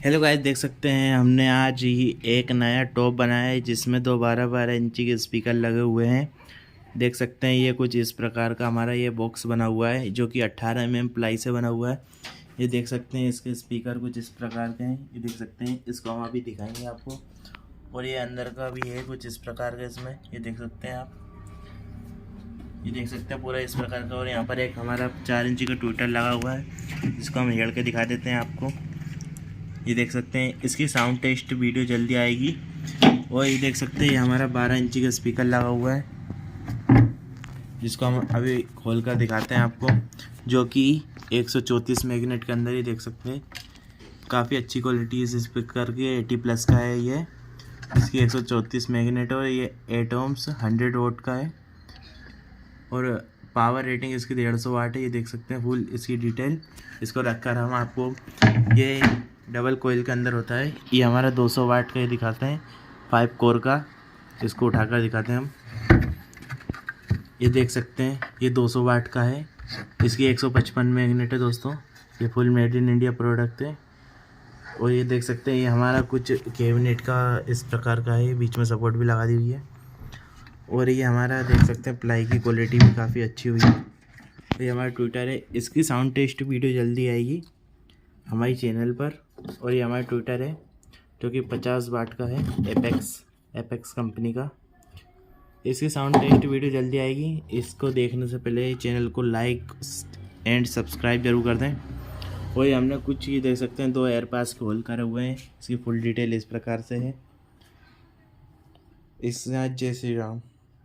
Hello guys, देख सकते हैं हमने आज ही एक नया टॉप बनाया है जिसमें दो 12-12 इंची के स्पीकर लगे हुए हैं। देख सकते हैं ये कुछ इस प्रकार का हमारा ये बॉक्स बना हुआ है जो कि 18 mm प्लाई से बना हुआ है। ये देख सकते हैं इसके स्पीकर कुछ इस प्रकार के हैं। ये देख सकते हैं, इसको हम अभी दिखाएंगे आपको। और ये अंदर का भी है कुछ इस प्रकार का इसमें, ये देख सकते हैं आप। ये देख सकते हैं पूरा इस प्रकार का। और यहाँ पर एक हमारा 4 इंची का ट्विटर लगा हुआ है जिसको हम हिल के दिखा देते हैं आपको। ये देख सकते हैं इसकी साउंड टेस्ट वीडियो जल्दी आएगी। और ये देख सकते हैं ये हमारा 12 इंची का स्पीकर लगा हुआ है जिसको हम अभी खोल कर दिखाते हैं आपको, जो कि 134 मैग्नेट के अंदर। ये देख सकते हैं काफ़ी अच्छी क्वालिटी इस स्पीकर की, 80+ का है ये। इसकी 134 मैग्नेट और ये 8 ohms 100 वाट का है। और पावर रेटिंग इसकी 150 वाट है। ये देख सकते हैं फुल इसकी डिटेल। इसको रखकर हम आपको, ये डबल कोयल के अंदर होता है। ये हमारा 200 वाट का ये दिखाते हैं, 5 कोर का। इसको उठाकर दिखाते हैं हम। ये देख सकते हैं ये 200 वाट का है। इसकी 155 मैग्नेट है दोस्तों। ये full made in India product है। और ये देख सकते हैं ये हमारा कुछ कैबिनेट का इस प्रकार का है, बीच में सपोर्ट भी लगा दी हुई है। और ये हमारा देख सकते हैं प्लाई की क्वालिटी भी काफ़ी अच्छी हुई है। ये हमारा ट्विटर है, इसकी साउंड टेस्ट वीडियो जल्दी आएगी हमारी चैनल पर। और ये हमारा ट्विटर है जो कि 50 वाट का है, एपेक्स कंपनी का। इसकी साउंड टेस्ट वीडियो जल्दी आएगी। इसको देखने से पहले चैनल को लाइक एंड सब्सक्राइब जरूर कर दें। और ये हमने कुछ ये देख सकते हैं 2 एयर पास के होल करे हुए हैं। इसकी फुल डिटेल इस प्रकार से है। इस जय श्री राम।